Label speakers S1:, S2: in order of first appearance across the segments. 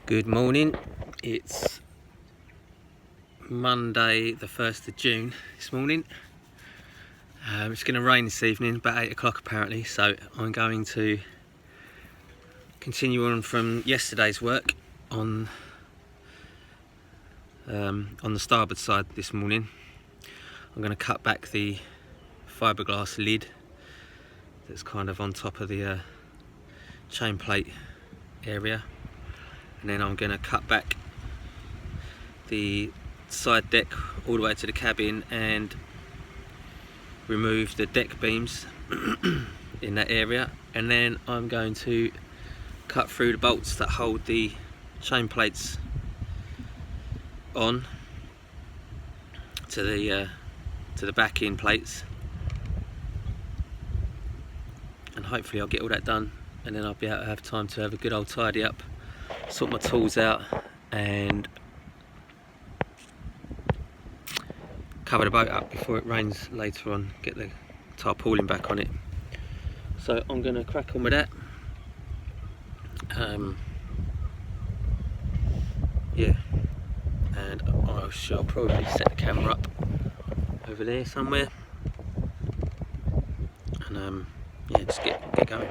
S1: Good morning, it's Monday the 1st of June this morning. It's going to rain this evening, about 8 o'clock apparently, so I'm going to continue on from yesterday's work on the starboard side this morning. I'm going to cut back the fiberglass lid that's kind of on top of the chain plate area, and then I'm going to cut back the side deck all the way to the cabin and remove the deck beams in that area, and then I'm going to cut through the bolts that hold the chain plates on to the back end plates, and hopefully I'll get all that done, and then I'll be able to have time to have a good old tidy up, sort my tools out and cover the boat up before it rains later on, get the tarpaulin back on it. So I'm going to crack on with that. Yeah, and I shall probably set the camera up over there somewhere, and yeah, just get going.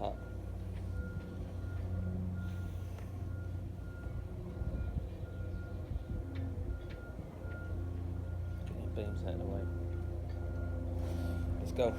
S1: cut. Get your beams out of the way. Let's go.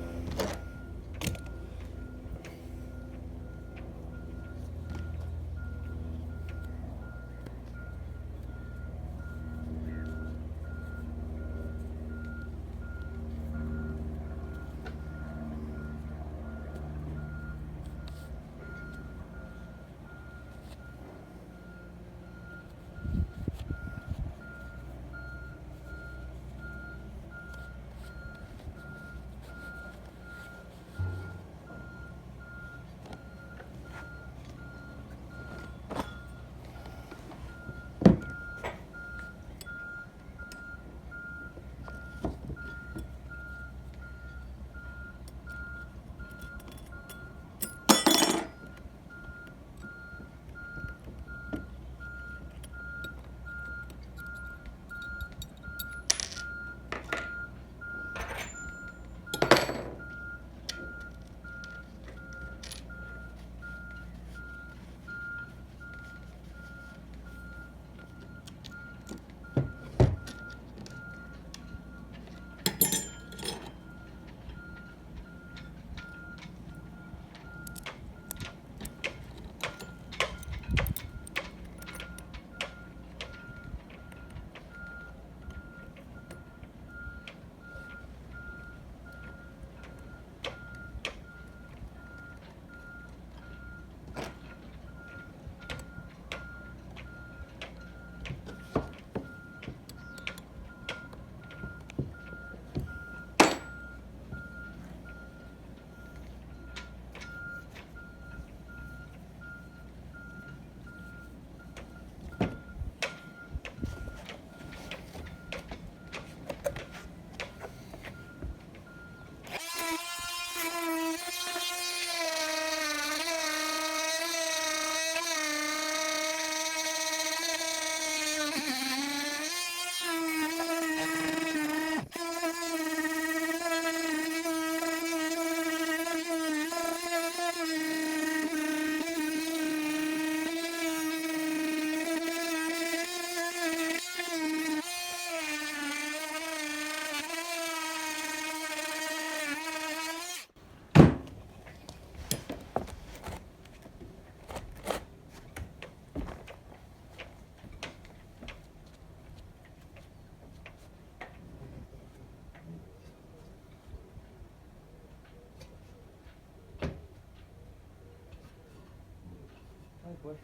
S1: Hey boy.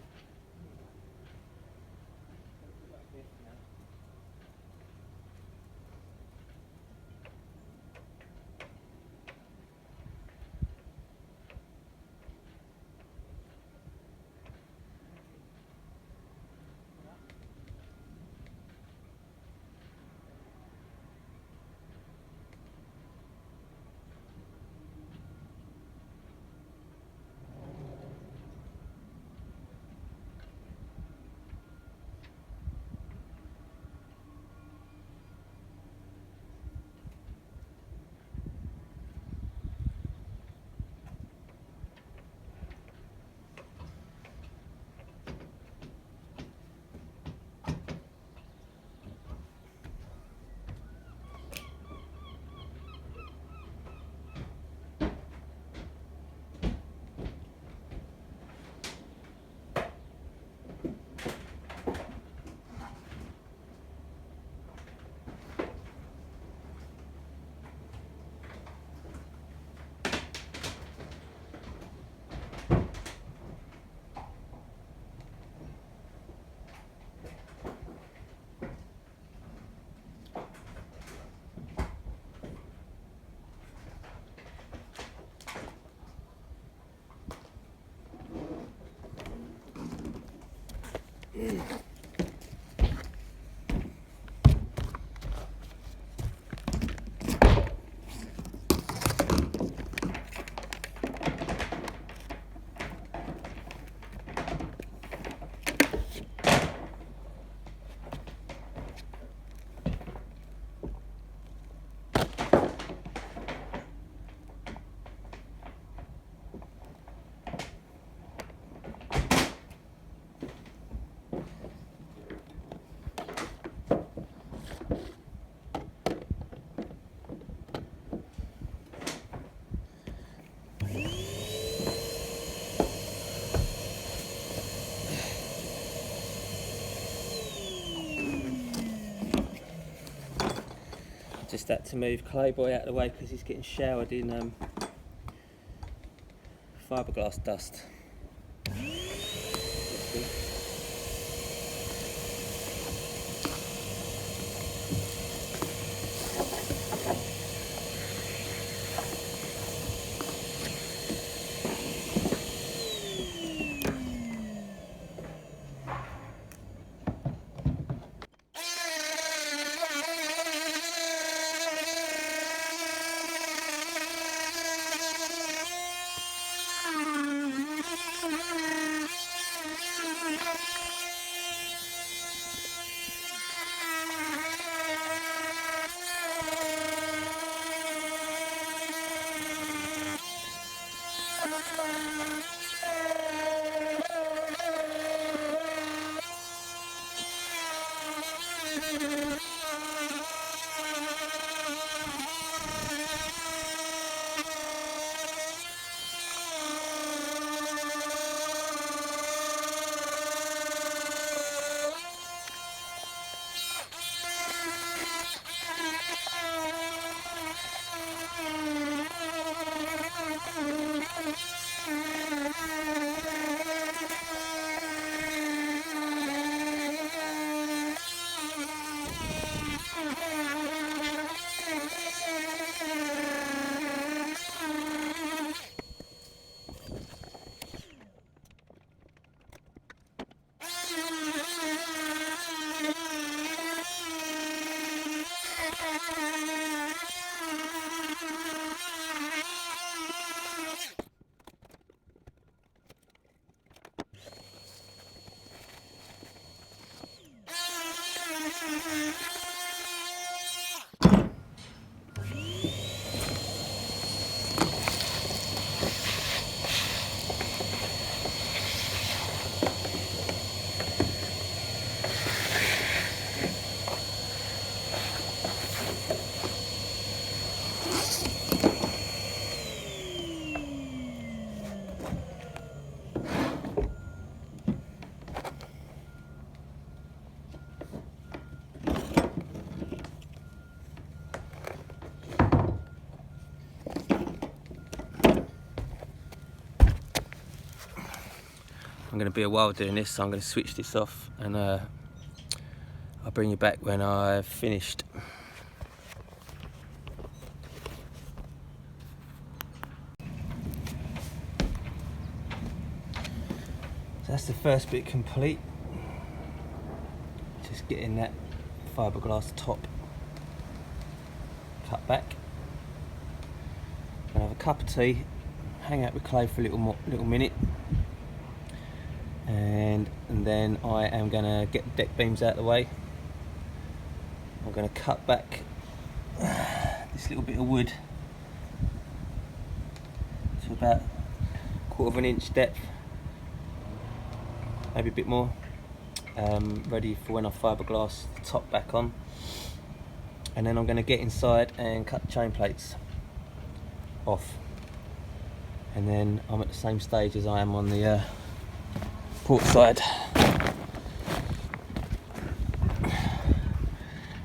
S1: just had to move Clayboy out of the way because he's getting showered in fiberglass dust. I'm going to be a while doing this, so I'm going to switch this off and I'll bring you back when I've finished. So that's the first bit complete. Just getting that fiberglass top cut back. Gonna have a cup of tea, hang out with Clay for a little minute. And then I am going to get the deck beams out of the way. I'm going to cut back this little bit of wood to about 1/4 inch depth, maybe a bit more, ready for when I fiberglass the top back on. And then I'm going to get inside and cut the chain plates off, and then I'm at the same stage as I am on the port side.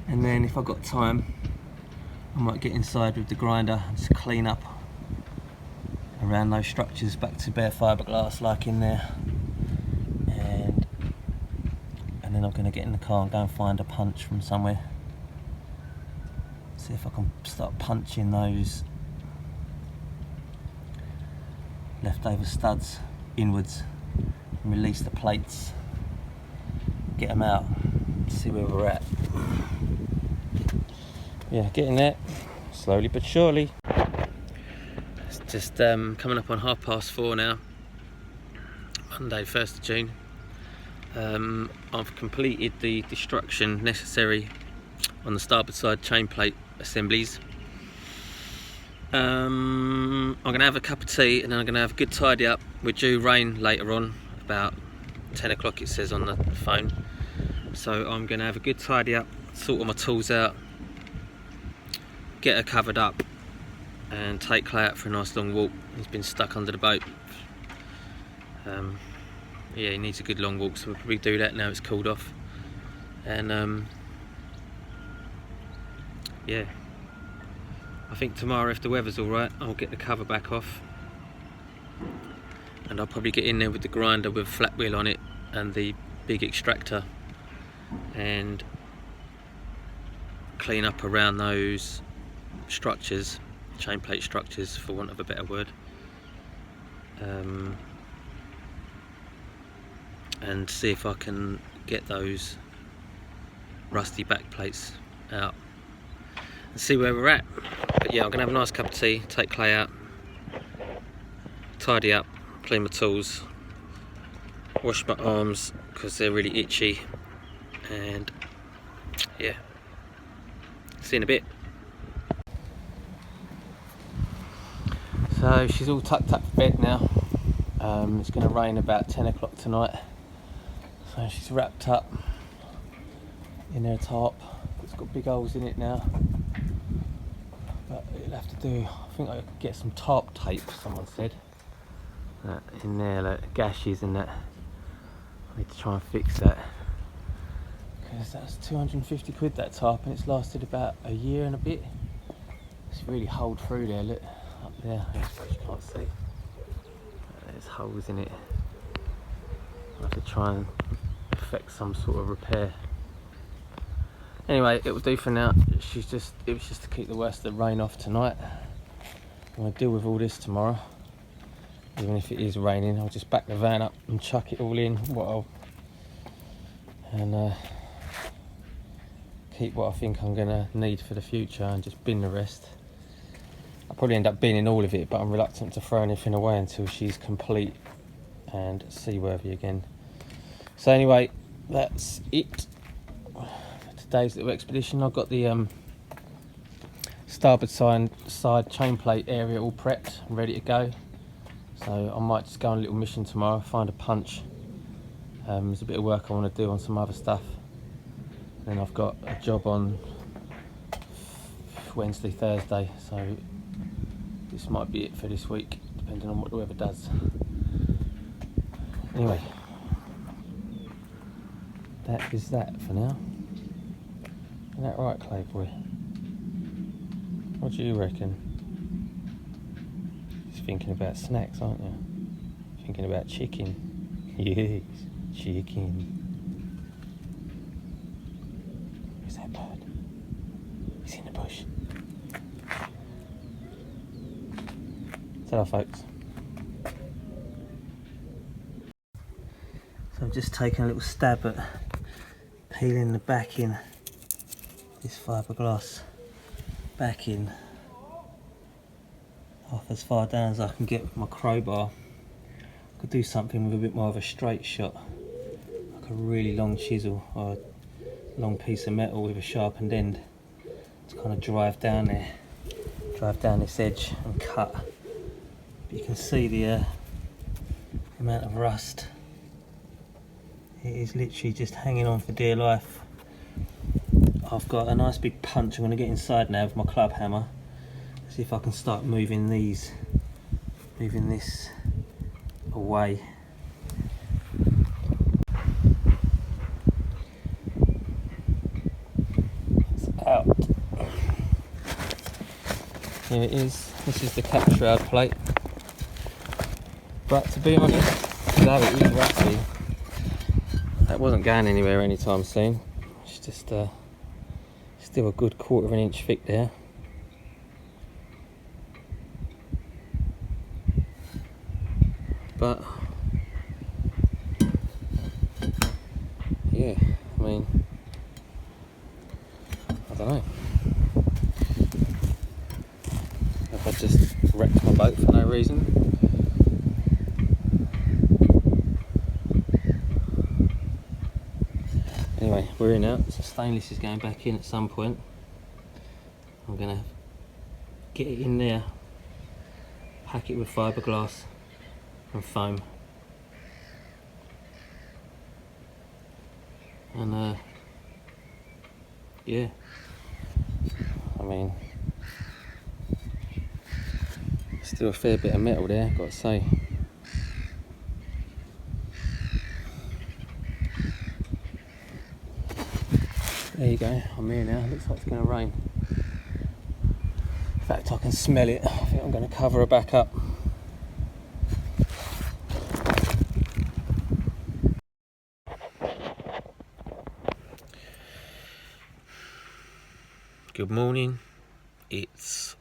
S1: And then if I've got time, I might get inside with the grinder and just clean up around those structures back to bare fiberglass like in there. And then I'm going to get in the car and go and find a punch from somewhere. See if I can start punching those leftover studs inwards. Release the plates, get them out, see where we're at. Yeah, getting there, slowly but surely. It's just coming up on 4:30 now, Monday 1st of June. I've completed the destruction necessary on the starboard side chain plate assemblies. I'm going to have a cup of tea and then I'm going to have a good tidy up. We're due rain later on, about 10 o'clock it says on the phone, so I'm going to have a good tidy up, sort all my tools out, get her covered up and take Clay out for a nice long walk. He's been stuck under the boat. Yeah, he needs a good long walk, so we'll probably do that now it's cooled off. And yeah, I think tomorrow, if the weather's alright, I'll get the cover back off, and I'll probably get in there with the grinder with a flat wheel on it and the big extractor and clean up around those structures, chain plate structures for want of a better word, and see if I can get those rusty back plates out and see where we're at. But yeah, I'm gonna have a nice cup of tea, take clay out, tidy up, clean my tools, wash my arms because they're really itchy, and yeah, see you in a bit. So she's all tucked up for bed now. It's going to rain about 10 o'clock tonight, so she's wrapped up in her tarp. It's got big holes in it now, but it'll have to do. I think I could get some tarp tape, someone said, in there, like gashes and that. I need to try and fix that, because that's 250 quid, that tarp, and it's lasted about a year and a bit. It's really holed through there, look, up there, I suppose you can't see. There's holes in it. I have to try and effect some sort of repair. Anyway, it will do for now. It was just to keep the worst of the rain off tonight. I'm going to deal with all this tomorrow. Even if it is raining, I'll just back the van up and chuck it all in, and keep what I think I'm going to need for the future and just bin the rest. I'll probably end up binning all of it, but I'm reluctant to throw anything away until she's complete and seaworthy again. So anyway, that's it for today's little expedition. I've got the starboard side chain plate area all prepped and ready to go. So I might just go on a little mission tomorrow, find a punch. There's a bit of work I want to do on some other stuff. Then I've got a job on Wednesday, Thursday, so this might be it for this week, depending on what the weather does. Anyway, that is that for now. Isn't that right, Clayboy? What do you reckon? You're thinking about snacks, aren't you? Thinking about chicken. Yes, chicken. Where's that bird? He's in the bush. Ta-ra, folks. So I've just taken a little stab at peeling the backing, this fiberglass backing, off as far down as I can get with my crowbar. I could do something with a bit more of a straight shot, like a really long chisel or a long piece of metal with a sharpened end to kind of drive down this edge and cut. But you can see the amount of rust. It is literally just hanging on for dear life. I've got a nice big punch I'm going to get inside now with my club hammer. See if I can start moving this away. It's out. Here it is. This is the cap shroud plate. But to be honest, although it is rusty, that wasn't going anywhere anytime soon. It's just still a good 1/4 of an inch thick there. But yeah, I mean, I don't know. If I just wrecked my boat for no reason. Anyway, we're in now, so stainless is going back in at some point. I'm going to get it in there, pack it with fiberglass and foam, and yeah, I mean, still a fair bit of metal there, got to say. There you go, I'm here now. Looks like it's going to rain. In fact, I can smell it. I think I'm going to cover her back up. Good morning. It's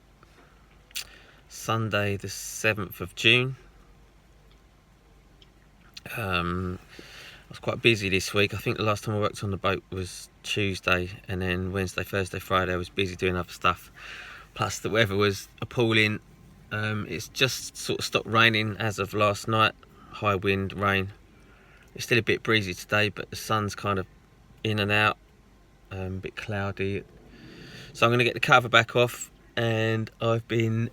S1: Sunday the 7th of June. I was quite busy this week. I think the last time I worked on the boat was Tuesday, and then Wednesday, Thursday, Friday I was busy doing other stuff. Plus the weather was appalling. It's just sort of stopped raining as of last night. High wind, rain. It's still a bit breezy today, but the sun's kind of in and out, a bit cloudy. So I'm going to get the cover back off, and the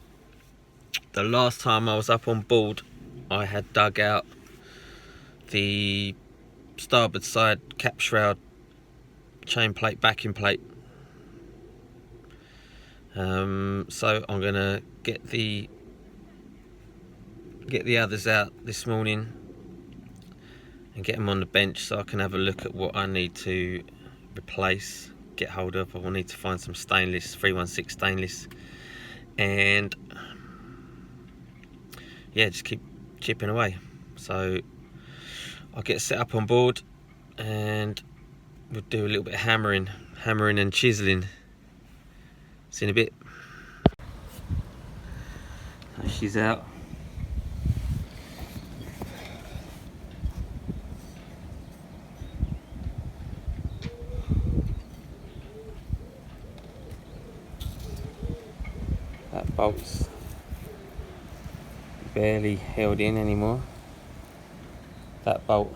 S1: last time I was up on board, I had dug out the starboard side cap shroud chain plate, backing plate. So I'm going to get the others out this morning and get them on the bench so I can have a look at what I need to replace, get hold of. I will need to find some stainless, 316 stainless, and yeah, just keep chipping away. So I'll get set up on board and we'll do a little bit of hammering and chiseling. See in a bit. So she's out. That bolt's barely held in anymore. That bolt,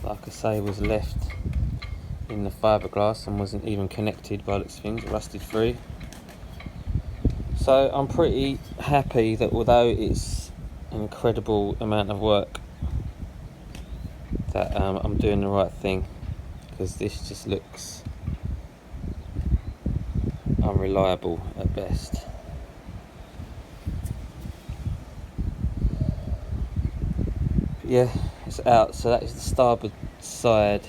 S1: like I say, was left in the fiberglass and wasn't even connected by the looks of things. It rusted through. So I'm pretty happy that although it's an incredible amount of work, that I'm doing the right thing, because this just looks unreliable at best. But yeah, it's out. So that is the starboard side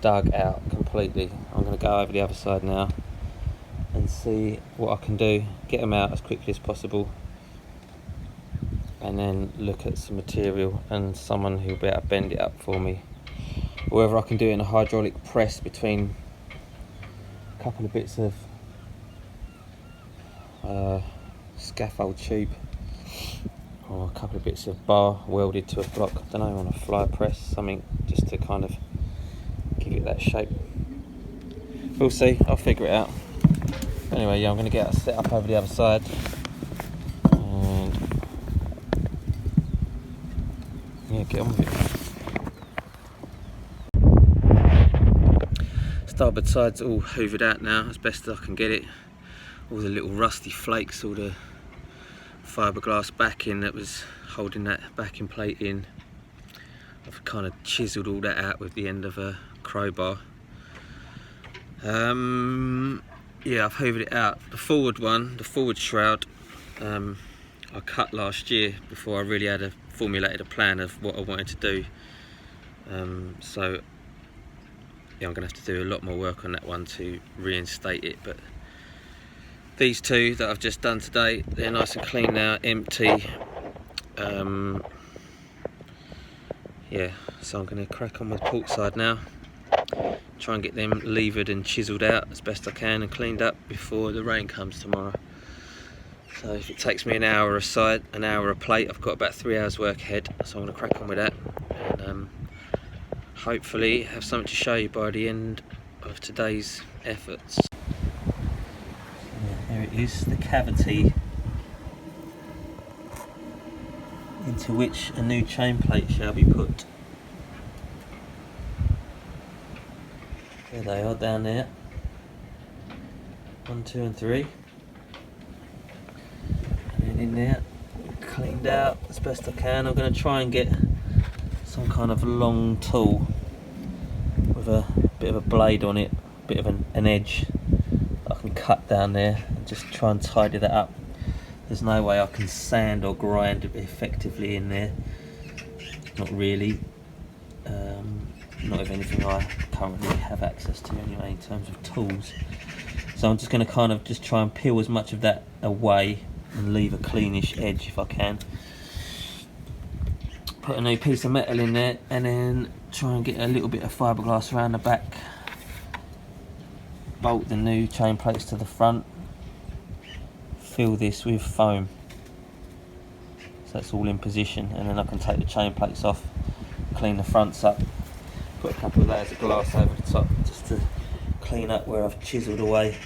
S1: dug out completely. I'm going to go over the other side now and see what I can do, get them out as quickly as possible, and then look at some material and someone who'll be able to bend it up for me, or whether I can do it in a hydraulic press between a couple of bits of scaffold tube or a couple of bits of bar welded to a block, I don't know, on a fly press, something just to kind of give it that shape. We'll see, I'll figure it out. Anyway, yeah, I'm going to get set up over the other side and yeah, get on with it. Starboard side's all hoovered out now as best as I can get it. All the little rusty flakes, all the fiberglass backing that was holding that backing plate in, I've kind of chiselled all that out with the end of a crowbar. Yeah, I've hoovered it out. The forward one, the forward shroud, I cut last year before I really had formulated a plan of what I wanted to do. So yeah, I'm going to have to do a lot more work on that one to reinstate it. But these two that I've just done today, they're nice and clean now, empty. Yeah, so I'm going to crack on with port side now. Try and get them levered and chiselled out as best I can and cleaned up before the rain comes tomorrow. So if it takes me an hour a side, an hour a plate, I've got about 3 hours work ahead. So I'm going to crack on with that and hopefully have something to show you by the end of today's efforts. Yeah, there it is, the cavity into which a new chain plate shall be put. There they are down there. 1, 2 and 3. And then in there, cleaned out as best I can. I'm going to try and get some kind of long tool with a bit of a blade on it, a bit of an edge that I can cut down there and just try and tidy that up. There's no way I can sand or grind effectively in there. Not really. Not of anything I currently have access to anyway in terms of tools. So I'm just going to kind of just try and peel as much of that away and leave a cleanish edge if I can. Put a new piece of metal in there and then try and get a little bit of fiberglass around the back. Bolt the new chain plates to the front. Fill this with foam. So it's all in position, and then I can take the chain plates off, clean the fronts up, put a couple of layers of glass over the top just to clean up where I've chiselled away,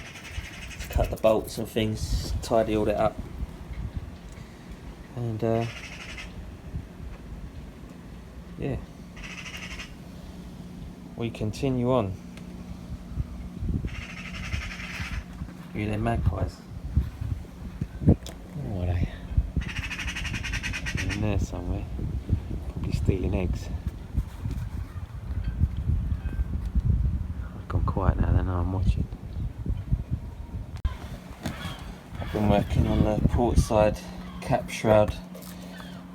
S1: cut the bolts and things, tidy all that up, and yeah, we continue on. Here they're magpies. Oh, are they? They're in there somewhere, probably stealing eggs. I've gone quiet now, they know I'm watching. I've been working on the port side cap shroud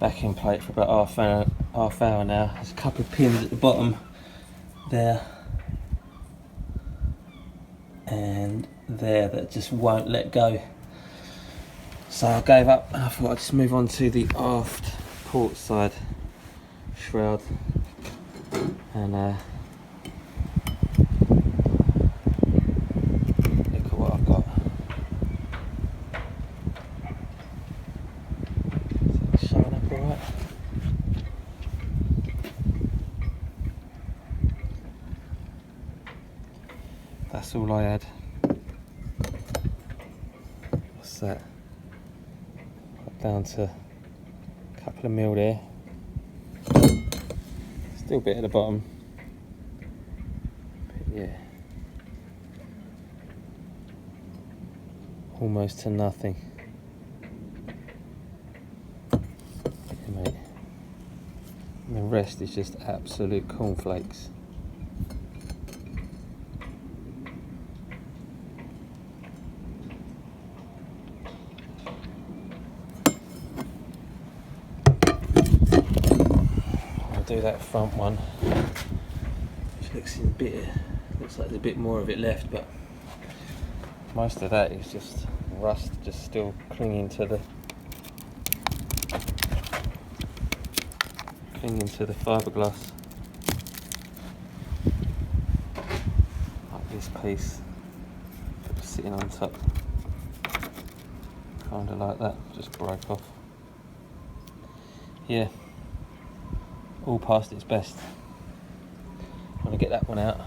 S1: backing plate for about half hour now. There's a couple of pins at the bottom there and there that just won't let go. So I gave up and I thought I'd just move on to the aft port side shroud, and look at what I've got. Is it showing up alright? That's all I had. What's that? Down to a couple of mil there. Still a bit at the bottom. But yeah. Almost to nothing. Yeah, mate. And the rest is just absolute cornflakes. Do that front one, which looks like there's a bit more of it left, but most of that is just rust, just still clinging to the fiberglass. Like this piece that was sitting on top, kind of like that, just broke off. Yeah. All past its best. I want to get that one out.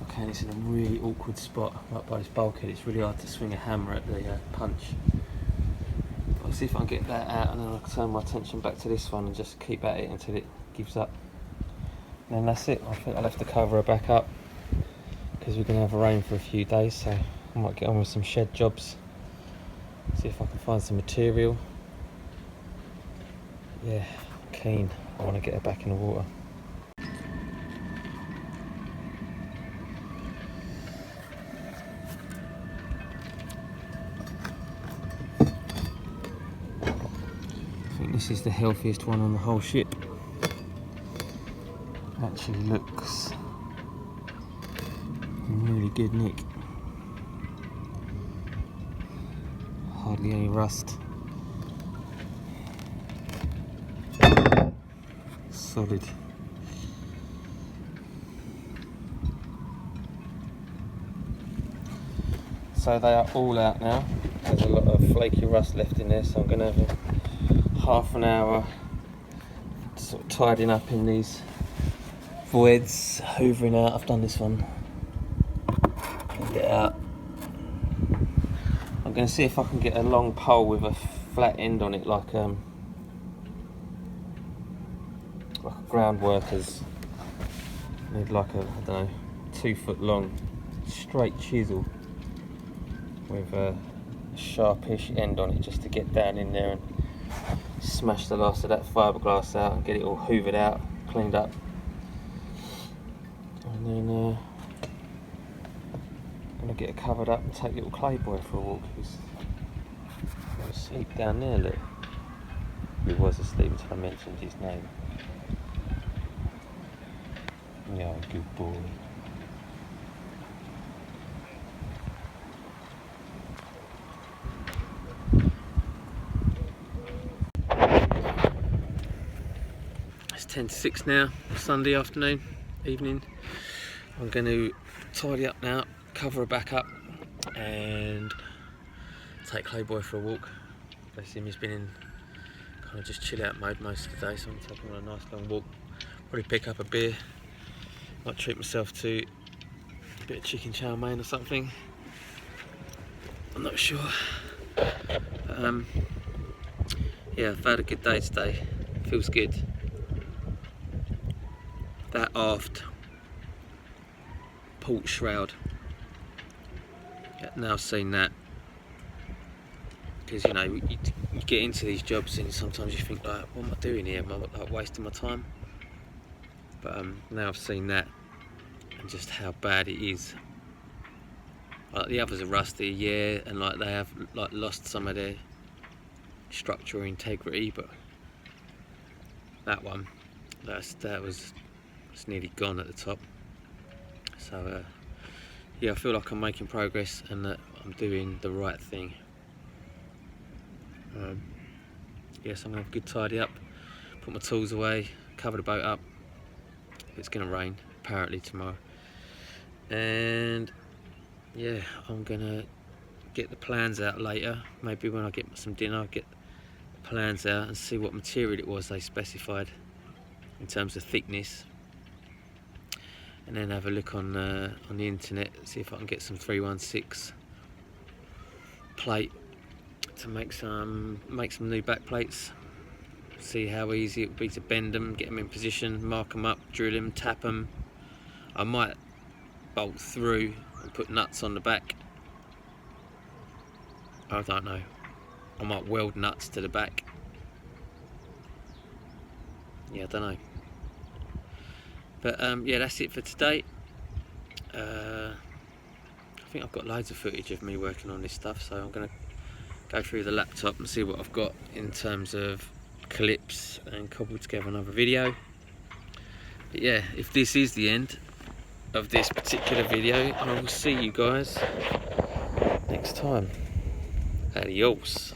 S1: Okay, it's in a really awkward spot right by this bulkhead. It's really hard to swing a hammer at the punch. I'll see if I can get that out, and then I'll turn my attention back to this one and just keep at it until it gives up. And then that's it. I think I'll have to cover her back up because we're going to have a rain for a few days, so I might get on with some shed jobs. See if I can find some material. Yeah. Keen. I want to get her back in the water. I think this is the healthiest one on the whole ship. Actually looks in really good nick. Hardly any rust. Solid. So they are all out now. There's a lot of flaky rust left in there, so I'm going to have half an hour sort of tidying up in these voids, hoovering out. I've done this one. Get it out. I'm going to see if I can get a long pole with a flat end on it, like a ground workers need, like a, I don't know, 2 foot long straight chisel with a sharpish end on it, just to get down in there and smash the last of that fiberglass out and get it all hoovered out, cleaned up, and then I'm going to get it covered up and take little Clayboy for a walk. He's asleep down there, look. He was asleep until I mentioned his name. Yeah, good boy. 10 to 6 now, Sunday evening. I'm going to tidy up now, cover her back up, and take Clayboy for a walk. Bless him, he's been in kind of just chill out mode most of the day, so I'm taking him on a nice long walk. Probably pick up a beer, might treat myself to a bit of chicken chow mein or something. I'm not sure. But, yeah, I've had a good day today. Feels good. That aft port shroud. Yeah, now I've seen that. Because you know, you get into these jobs and sometimes you think like, what am I doing here? Am I like wasting my time? But now I've seen that and just how bad it is. Like the others are rusty, yeah, and like they have like lost some of their structural integrity, but that one, that was nearly gone at the top. So yeah, I feel like I'm making progress and that I'm doing the right thing. Yes, I'm gonna have a good tidy up, put my tools away, cover the boat up. It's gonna rain apparently tomorrow, and yeah, I'm gonna get the plans out later. Maybe when I get some dinner, I'll get the plans out and see what material it was they specified in terms of thickness, and then have a look on the internet, see if I can get some 316 plate to make some new back plates. See how easy it would be to bend them, get them in position, mark them up, drill them, tap them. I might bolt through and put nuts on the back. I don't know. I might weld nuts to the back. Yeah, I don't know. But yeah, that's it for today. I think I've got loads of footage of me working on this stuff, so I'm going to go through the laptop and see what I've got in terms of clips and cobble together another video. But yeah, if this is the end of this particular video, I will see you guys next time. Adios.